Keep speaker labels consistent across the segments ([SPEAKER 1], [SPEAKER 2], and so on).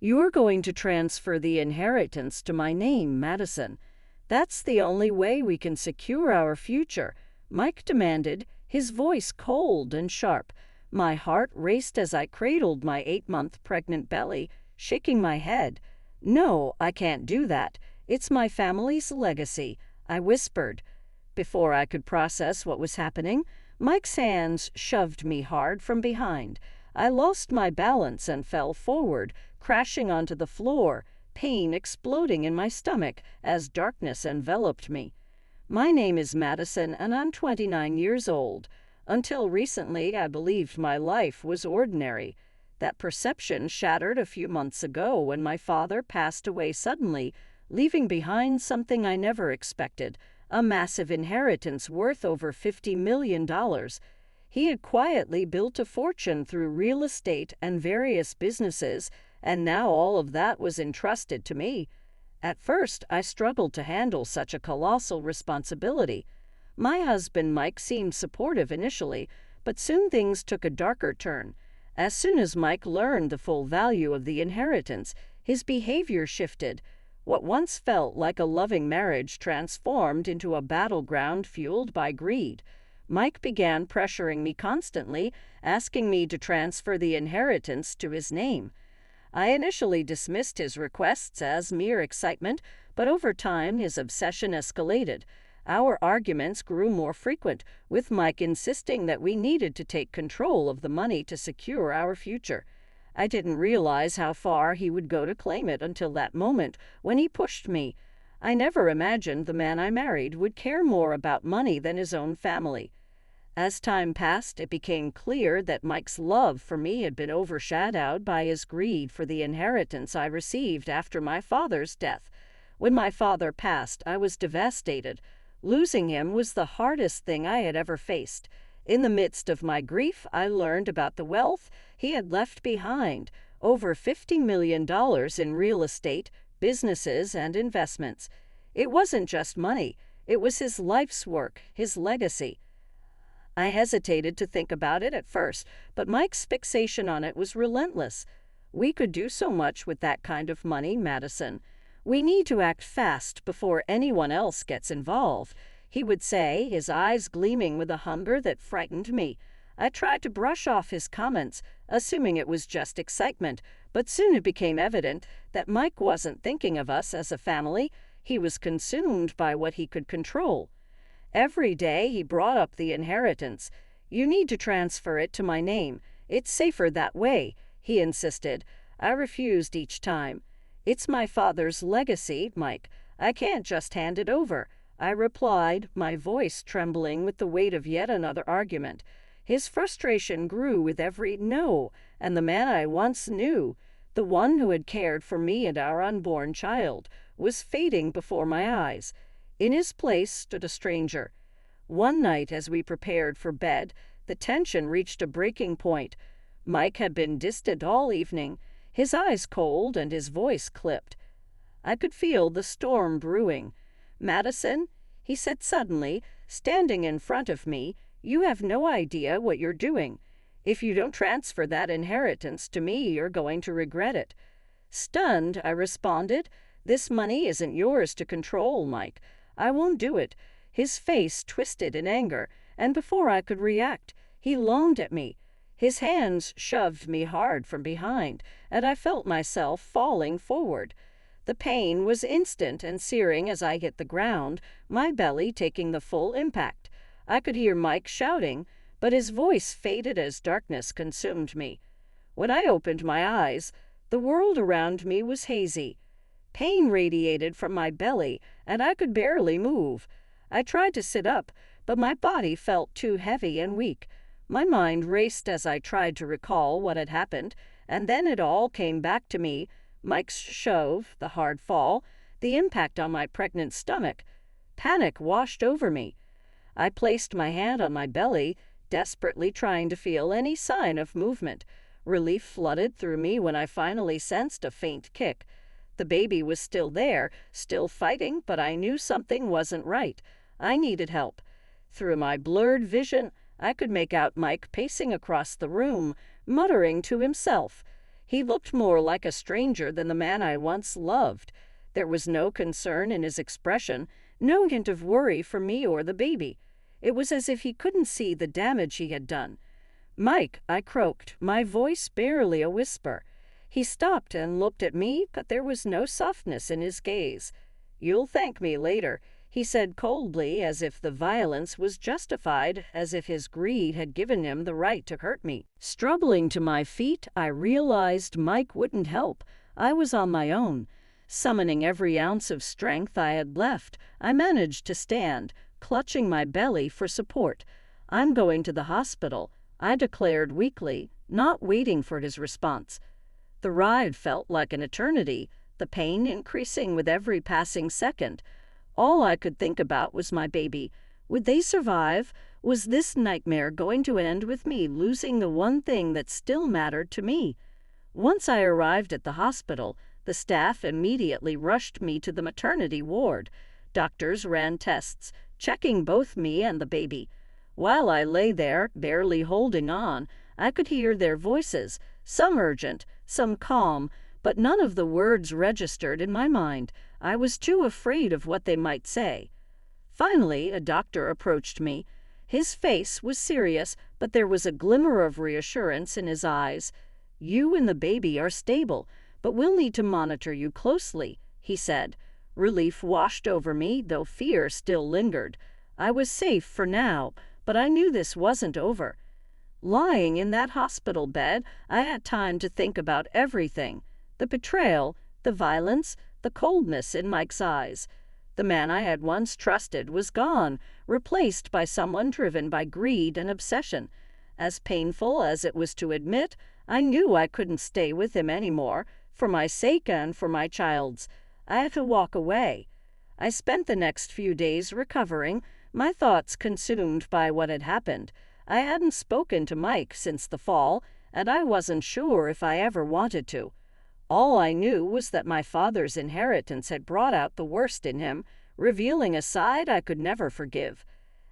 [SPEAKER 1] "You're going to transfer the inheritance to my name, Madison. That's the only way we can secure our future," Mike demanded, his voice cold and sharp. My heart raced as I cradled my 8-month pregnant belly, shaking my head. "No, I can't do that. It's my family's legacy," I whispered. Before I could process what was happening, Mike's hands shoved me hard from behind. I lost my balance and fell forward, crashing onto the floor, pain exploding in my stomach as darkness enveloped me. "My name is Madison, and I'm 29 years old. Until recently, I believed my life was ordinary. That perception shattered a few months ago when my father passed away suddenly, leaving behind something I never expected, a massive inheritance worth over $50 million. He had quietly built a fortune through real estate and various businesses, and now all of that was entrusted to me. At first, I struggled to handle such a colossal responsibility. My husband Mike seemed supportive initially, but soon things took a darker turn. As soon as Mike learned the full value of the inheritance, his behavior shifted. What once felt like a loving marriage transformed into a battleground fueled by greed. Mike began pressuring me constantly, asking me to transfer the inheritance to his name. I initially dismissed his requests as mere excitement, but over time his obsession escalated. Our arguments grew more frequent, with Mike insisting that we needed to take control of the money to secure our future. I didn't realize how far he would go to claim it until that moment when he pushed me. I never imagined the man I married would care more about money than his own family. As time passed, it became clear that Mike's love for me had been overshadowed by his greed for the inheritance I received after my father's death. When my father passed, I was devastated. Losing him was the hardest thing I had ever faced. In the midst of my grief, I learned about the wealth he had left behind, over $50 million in real estate, businesses, and investments. It wasn't just money. It was his life's work, his legacy. I hesitated to think about it at first, but Mike's fixation on it was relentless. "We could do so much with that kind of money, Madison. We need to act fast before anyone else gets involved," he would say, his eyes gleaming with a hunger that frightened me. I tried to brush off his comments, assuming it was just excitement, but soon it became evident that Mike wasn't thinking of us as a family. He was consumed by what he could control. Every day he brought up the inheritance. "You need to transfer it to my name. It's safer that way," he insisted. I refused each time. "It's my father's legacy, Mike. I can't just hand it over," I replied, my voice trembling with the weight of yet another argument. His frustration grew with every "no," and the man I once knew, the one who had cared for me and our unborn child, was fading before my eyes. In his place stood a stranger. One night, as we prepared for bed, the tension reached a breaking point. Mike had been distant all evening, his eyes cold and his voice clipped. I could feel the storm brewing. "Madison," he said suddenly, standing in front of me, "you have no idea what you're doing. If you don't transfer that inheritance to me, you're going to regret it." Stunned, I responded, "This money isn't yours to control, Mike. I won't do it." His face twisted in anger, and before I could react, he lunged at me. His hands shoved me hard from behind, and I felt myself falling forward. The pain was instant and searing as I hit the ground, my belly taking the full impact. I could hear Mike shouting, but his voice faded as darkness consumed me. When I opened my eyes, the world around me was hazy. Pain radiated from my belly, and I could barely move. I tried to sit up, but my body felt too heavy and weak. My mind raced as I tried to recall what had happened, and then it all came back to me: Mike's shove, the hard fall, the impact on my pregnant stomach. Panic washed over me. I placed my hand on my belly, desperately trying to feel any sign of movement. Relief flooded through me when I finally sensed a faint kick. The baby was still there, still fighting, but I knew something wasn't right. I needed help. Through my blurred vision, I could make out Mike pacing across the room, muttering to himself. He looked more like a stranger than the man I once loved. There was no concern in his expression, no hint of worry for me or the baby. It was as if he couldn't see the damage he had done. "Mike," I croaked, my voice barely a whisper. He stopped and looked at me, but there was no softness in his gaze. "You'll thank me later," he said coldly, as if the violence was justified, as if his greed had given him the right to hurt me. Struggling to my feet, I realized Mike wouldn't help. I was on my own. Summoning every ounce of strength I had left, I managed to stand, clutching my belly for support. "I'm going to the hospital," I declared weakly, not waiting for his response. The ride felt like an eternity, the pain increasing with every passing second. All I could think about was my baby. Would they survive? Was this nightmare going to end with me losing the one thing that still mattered to me? Once I arrived at the hospital, the staff immediately rushed me to the maternity ward. Doctors ran tests, checking both me and the baby. While I lay there, barely holding on, I could hear their voices, some urgent, some calm, but none of the words registered in my mind. I was too afraid of what they might say. Finally, a doctor approached me. His face was serious, but there was a glimmer of reassurance in his eyes. "You and the baby are stable, but we'll need to monitor you closely," he said. Relief washed over me, though fear still lingered. I was safe for now, but I knew this wasn't over. Lying in that hospital bed, I had time to think about everything. The betrayal, the violence, the coldness in Mike's eyes. The man I had once trusted was gone, replaced by someone driven by greed and obsession. As painful as it was to admit, I knew I couldn't stay with him anymore, for my sake and for my child's. I had to walk away. I spent the next few days recovering, my thoughts consumed by what had happened. I hadn't spoken to Mike since the fall, and I wasn't sure if I ever wanted to. All I knew was that my father's inheritance had brought out the worst in him, revealing a side I could never forgive.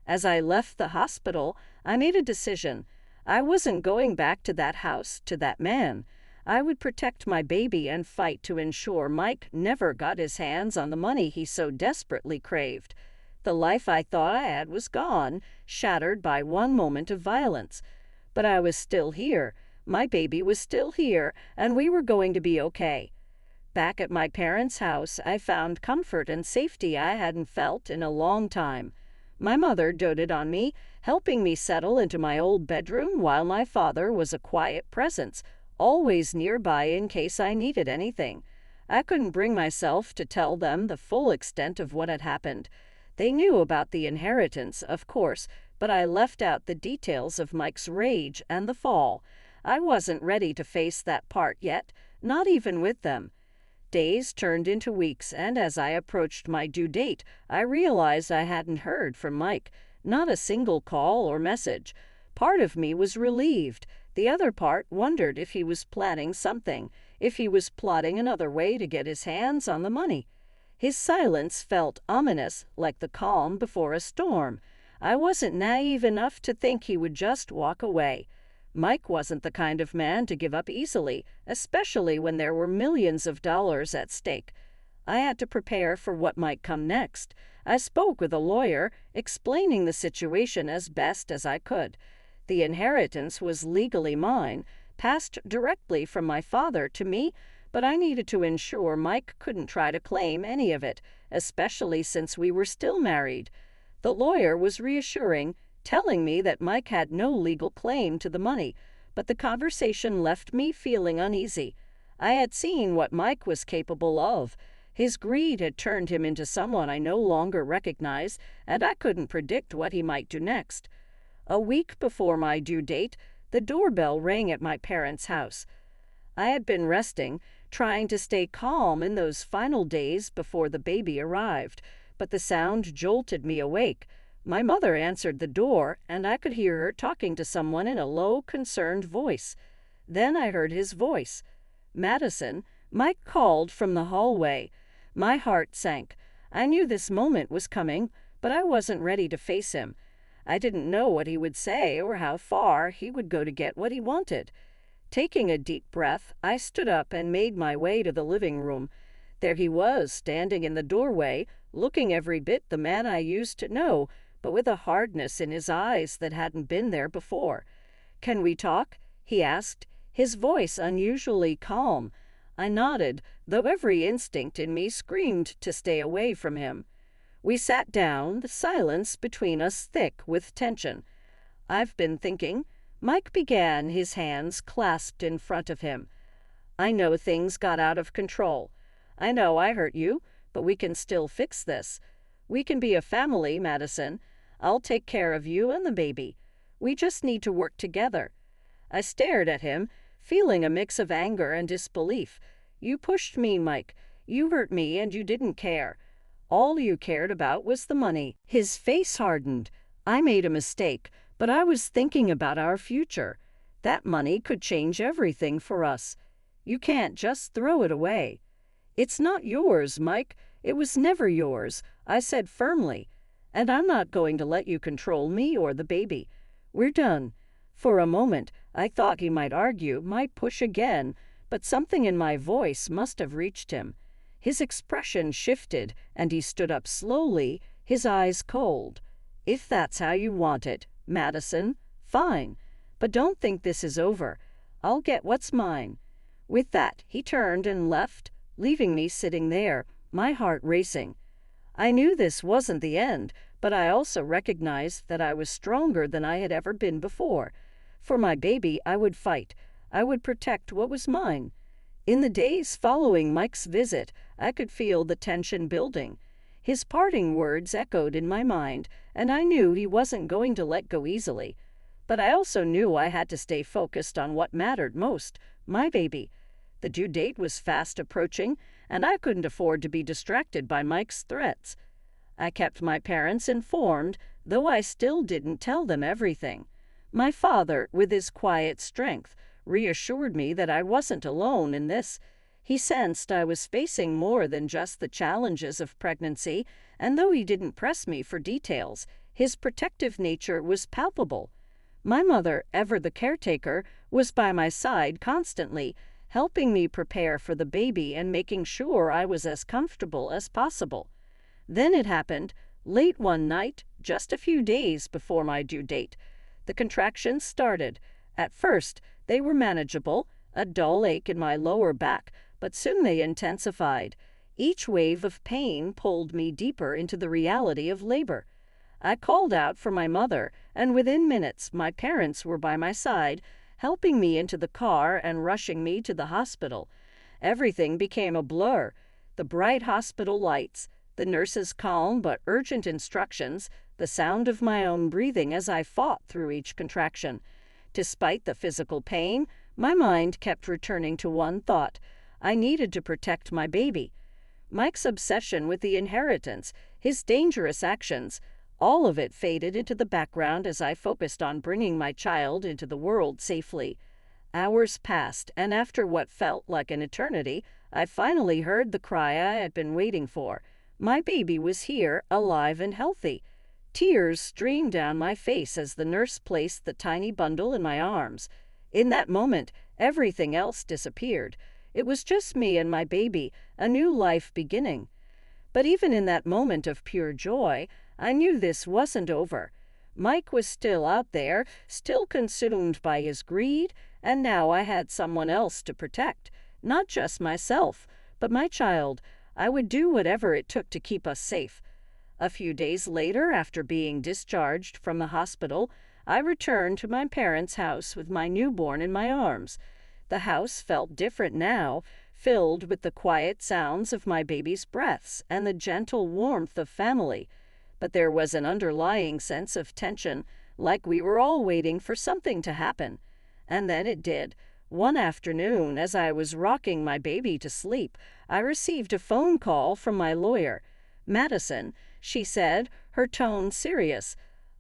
[SPEAKER 1] As I left the hospital, I made a decision. I wasn't going back to that house, to that man. I would protect my baby and fight to ensure Mike never got his hands on the money he so desperately craved. The life I thought I had was gone, shattered by one moment of violence. But I was still here. My baby was still here, and we were going to be okay. Back at my parents' house, I found comfort and safety I hadn't felt in a long time. My mother doted on me, helping me settle into my old bedroom, while my father was a quiet presence, always nearby in case I needed anything. I couldn't bring myself to tell them the full extent of what had happened. They knew about the inheritance, of course, but I left out the details of Mike's rage and the fall. I wasn't ready to face that part yet, not even with them. Days turned into weeks, and as I approached my due date, I realized I hadn't heard from Mike, not a single call or message. Part of me was relieved. The other part wondered if he was planning something, if he was plotting another way to get his hands on the money. His silence felt ominous, like the calm before a storm. I wasn't naive enough to think he would just walk away. Mike wasn't the kind of man to give up easily, especially when there were millions of dollars at stake. I had to prepare for what might come next. I spoke with a lawyer, explaining the situation as best as I could. The inheritance was legally mine, passed directly from my father to me, but I needed to ensure Mike couldn't try to claim any of it, especially since we were still married. The lawyer was reassuring, telling me that Mike had no legal claim to the money, but the conversation left me feeling uneasy. I had seen what Mike was capable of. His greed had turned him into someone I no longer recognized, and I couldn't predict what he might do next. A week before my due date, the doorbell rang at my parents' house. I had been resting, trying to stay calm in those final days before the baby arrived, but the sound jolted me awake. My mother answered the door, and I could hear her talking to someone in a low, concerned voice. Then I heard his voice. "Madison," Mike called from the hallway. My heart sank. I knew this moment was coming, but I wasn't ready to face him. I didn't know what he would say or how far he would go to get what he wanted. Taking a deep breath, I stood up and made my way to the living room. There he was, standing in the doorway, looking every bit the man I used to know, but with a hardness in his eyes that hadn't been there before. "Can we talk?" he asked, his voice unusually calm. I nodded, though every instinct in me screamed to stay away from him. We sat down, the silence between us thick with tension. "I've been thinking," Mike began, his hands clasped in front of him. "I know things got out of control. I know I hurt you, but we can still fix this. We can be a family, Madison. I'll take care of you and the baby. We just need to work together." I stared at him, feeling a mix of anger and disbelief. "You pushed me, Mike. You hurt me, and you didn't care. All you cared about was the money." His face hardened. "I made a mistake, but I was thinking about our future. That money could change everything for us. You can't just throw it away." "It's not yours, Mike. It was never yours," I said firmly. "And I'm not going to let you control me or the baby. We're done." For a moment, I thought he might argue, might push again, but something in my voice must have reached him. His expression shifted, and he stood up slowly, his eyes cold. "If that's how you want it, Madison, fine. But don't think this is over. I'll get what's mine." With that, he turned and left, leaving me sitting there, my heart racing. I knew this wasn't the end, but I also recognized that I was stronger than I had ever been before. For my baby, I would fight. I would protect what was mine. In the days following Mike's visit, I could feel the tension building. His parting words echoed in my mind, and I knew he wasn't going to let go easily. But I also knew I had to stay focused on what mattered most, my baby. The due date was fast approaching, and I couldn't afford to be distracted by Mike's threats. I kept my parents informed, though I still didn't tell them everything. My father, with his quiet strength, reassured me that I wasn't alone in this. He sensed I was facing more than just the challenges of pregnancy, and though he didn't press me for details, his protective nature was palpable. My mother, ever the caretaker, was by my side constantly, helping me prepare for the baby and making sure I was as comfortable as possible. Then it happened, late one night, just a few days before my due date. The contractions started. At first, they were manageable, a dull ache in my lower back, but soon they intensified. Each wave of pain pulled me deeper into the reality of labor. I called out for my mother, and within minutes my parents were by my side, helping me into the car and rushing me to the hospital. Everything became a blur. The bright hospital lights, the nurse's calm but urgent instructions, the sound of my own breathing as I fought through each contraction. Despite the physical pain, my mind kept returning to one thought. I needed to protect my baby. Mike's obsession with the inheritance, his dangerous actions, all of it faded into the background as I focused on bringing my child into the world safely. Hours passed, and after what felt like an eternity, I finally heard the cry I had been waiting for. My baby was here, alive and healthy. Tears streamed down my face as the nurse placed the tiny bundle in my arms. In that moment, everything else disappeared. It was just me and my baby, a new life beginning. But even in that moment of pure joy, I knew this wasn't over. Mike was still out there, still consumed by his greed, and now I had someone else to protect. Not just myself, but my child. I would do whatever it took to keep us safe. A few days later, after being discharged from the hospital, I returned to my parents' house with my newborn in my arms. The house felt different now, filled with the quiet sounds of my baby's breaths and the gentle warmth of family. But there was an underlying sense of tension, like we were all waiting for something to happen. And then it did. One afternoon, as I was rocking my baby to sleep, I received a phone call from my lawyer. "Madison," she said, her tone serious,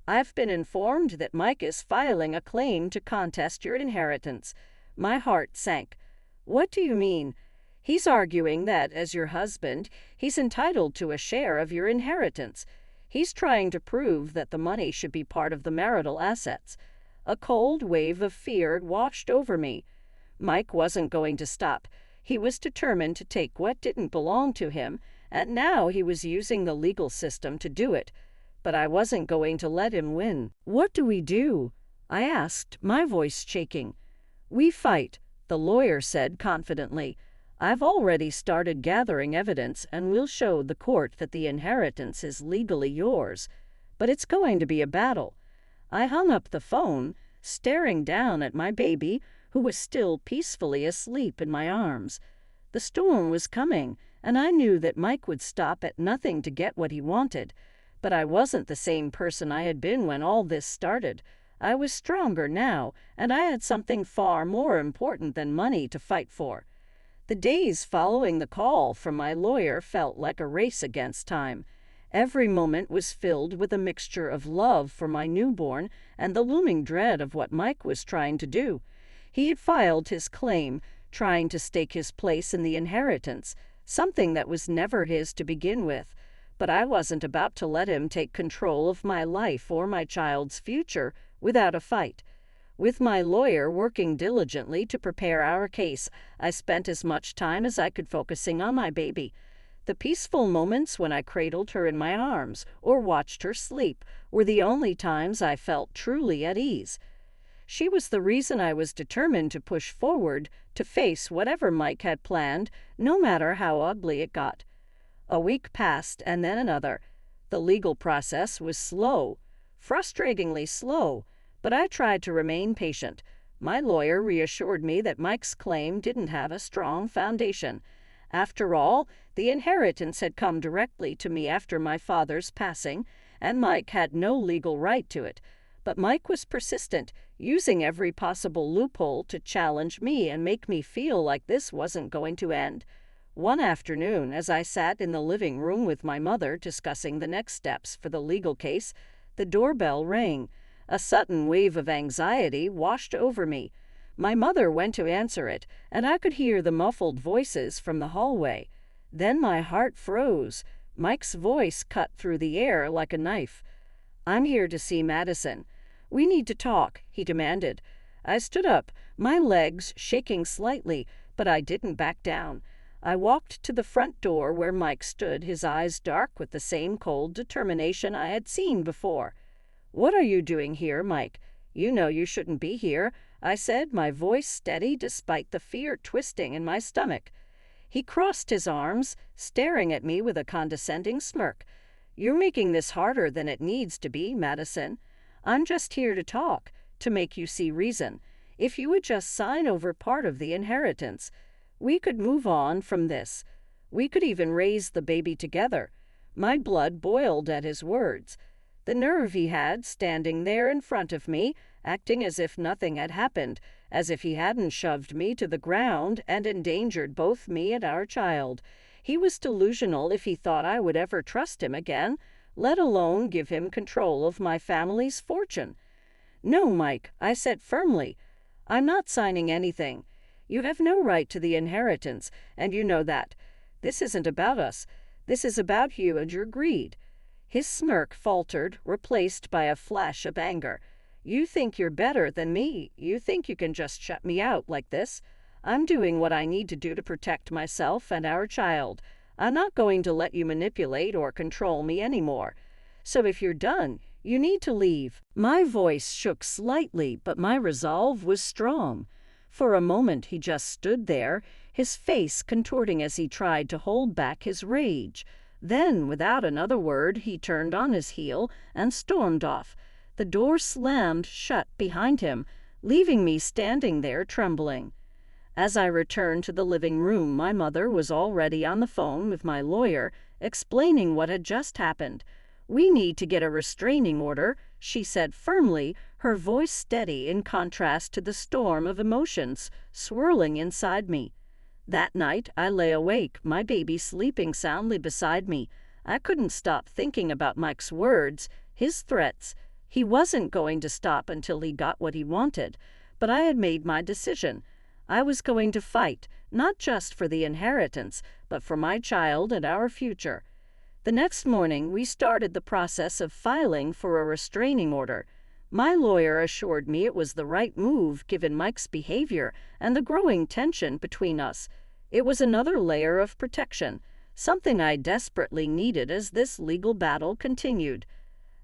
[SPEAKER 1] "I've been informed that Mike is filing a claim to contest your inheritance." My heart sank. "What do you mean?" "He's arguing that, as your husband, he's entitled to a share of your inheritance. He's trying to prove that the money should be part of the marital assets." A cold wave of fear washed over me. Mike wasn't going to stop. He was determined to take what didn't belong to him, and now he was using the legal system to do it. But I wasn't going to let him win. "What do we do?" I asked, my voice shaking. "We fight," the lawyer said confidently. "I've already started gathering evidence, and we'll show the court that the inheritance is legally yours. But it's going to be a battle." I hung up the phone, staring down at my baby, who was still peacefully asleep in my arms. The storm was coming, and I knew that Mike would stop at nothing to get what he wanted. But I wasn't the same person I had been when all this started. I was stronger now, and I had something far more important than money to fight for. The days following the call from my lawyer felt like a race against time. Every moment was filled with a mixture of love for my newborn and the looming dread of what Mike was trying to do. He had filed his claim, trying to stake his place in the inheritance, something that was never his to begin with. But I wasn't about to let him take control of my life or my child's future without a fight. With my lawyer working diligently to prepare our case, I spent as much time as I could focusing on my baby. The peaceful moments when I cradled her in my arms or watched her sleep were the only times I felt truly at ease. She was the reason I was determined to push forward, to face whatever Mike had planned, no matter how ugly it got. A week passed, and then another. The legal process was slow, frustratingly slow, but I tried to remain patient. My lawyer reassured me that Mike's claim didn't have a strong foundation. After all, the inheritance had come directly to me after my father's passing, and Mike had no legal right to it. But Mike was persistent, using every possible loophole to challenge me and make me feel like this wasn't going to end. One afternoon, as I sat in the living room with my mother discussing the next steps for the legal case, the doorbell rang. A sudden wave of anxiety washed over me. My mother went to answer it, and I could hear the muffled voices from the hallway. Then my heart froze. Mike's voice cut through the air like a knife. "I'm here to see Madison. We need to talk," he demanded. I stood up, my legs shaking slightly, but I didn't back down. I walked to the front door where Mike stood, his eyes dark with the same cold determination I had seen before. "What are you doing here, Mike? You know you shouldn't be here," I said, my voice steady despite the fear twisting in my stomach. He crossed his arms, staring at me with a condescending smirk. "You're making this harder than it needs to be, Madison. I'm just here to talk, to make you see reason. If you would just sign over part of the inheritance, we could move on from this. We could even raise the baby together." My blood boiled at his words. The nerve he had standing there in front of me, acting as if nothing had happened, as if he hadn't shoved me to the ground and endangered both me and our child. He was delusional if he thought I would ever trust him again, let alone give him control of my family's fortune. "No, Mike," I said firmly. "I'm not signing anything. You have no right to the inheritance, and you know that. This isn't about us. This is about you and your greed." His smirk faltered, replaced by a flash of anger. "You think you're better than me. You think you can just shut me out like this. I'm doing what I need to do to protect myself and our child. I'm not going to let you manipulate or control me anymore. So if you're done, you need to leave." My voice shook slightly, but my resolve was strong. For a moment he just stood there, his face contorting as he tried to hold back his rage. Then, without another word, he turned on his heel and stormed off. The door slammed shut behind him, leaving me standing there trembling. As I returned to the living room, my mother was already on the phone with my lawyer, explaining what had just happened. "We need to get a restraining order," she said firmly, her voice steady in contrast to the storm of emotions swirling inside me. That night, I lay awake, my baby sleeping soundly beside me. I couldn't stop thinking about Mike's words, his threats. He wasn't going to stop until he got what he wanted, but I had made my decision. I was going to fight, not just for the inheritance, but for my child and our future. The next morning, we started the process of filing for a restraining order. My lawyer assured me it was the right move given Mike's behavior and the growing tension between us. It was another layer of protection, something I desperately needed as this legal battle continued.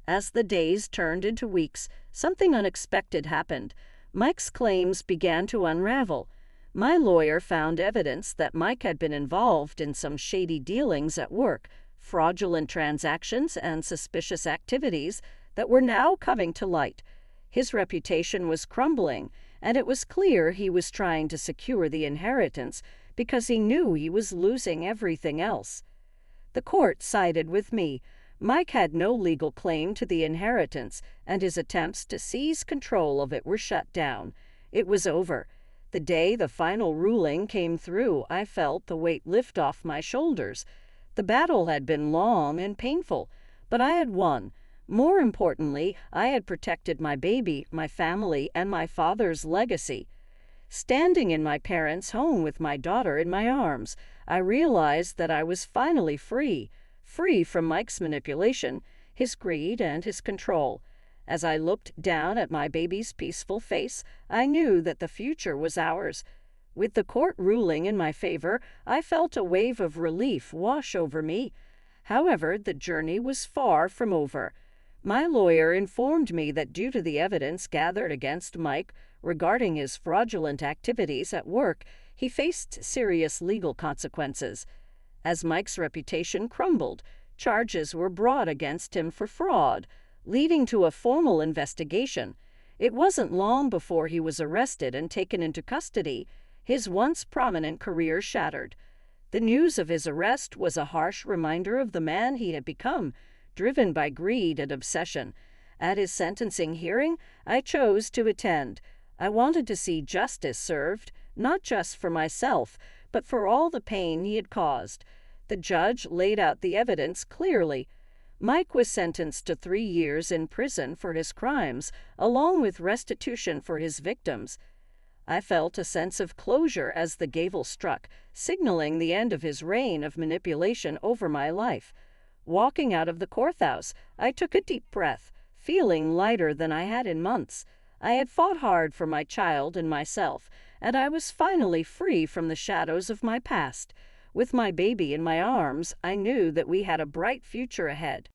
[SPEAKER 1] As the days turned into weeks, something unexpected happened. Mike's claims began to unravel. My lawyer found evidence that Mike had been involved in some shady dealings at work, fraudulent transactions, and suspicious activities that were now coming to light. His reputation was crumbling, and it was clear he was trying to secure the inheritance because he knew he was losing everything else. The court sided with me. Mike had no legal claim to the inheritance, and his attempts to seize control of it were shut down. It was over. The day the final ruling came through, I felt the weight lift off my shoulders. The battle had been long and painful, but I had won. More importantly, I had protected my baby, my family, and my father's legacy. Standing in my parents' home with my daughter in my arms, I realized that I was finally free from Mike's manipulation, his greed, and his control. As I looked down at my baby's peaceful face, I knew that the future was ours. With the court ruling in my favor, I felt a wave of relief wash over me. However, the journey was far from over. My lawyer informed me that due to the evidence gathered against Mike regarding his fraudulent activities at work, he faced serious legal consequences. As Mike's reputation crumbled, charges were brought against him for fraud, leading to a formal investigation. It wasn't long before he was arrested and taken into custody, his once prominent career shattered. The news of his arrest was a harsh reminder of the man he had become, driven by greed and obsession. At his sentencing hearing, I chose to attend. I wanted to see justice served, not just for myself, but for all the pain he had caused. The judge laid out the evidence clearly. Mike was sentenced to 3 years in prison for his crimes, along with restitution for his victims. I felt a sense of closure as the gavel struck, signaling the end of his reign of manipulation over my life. Walking out of the courthouse, I took a deep breath, feeling lighter than I had in months. I had fought hard for my child and myself, and I was finally free from the shadows of my past. With my baby in my arms, I knew that we had a bright future ahead.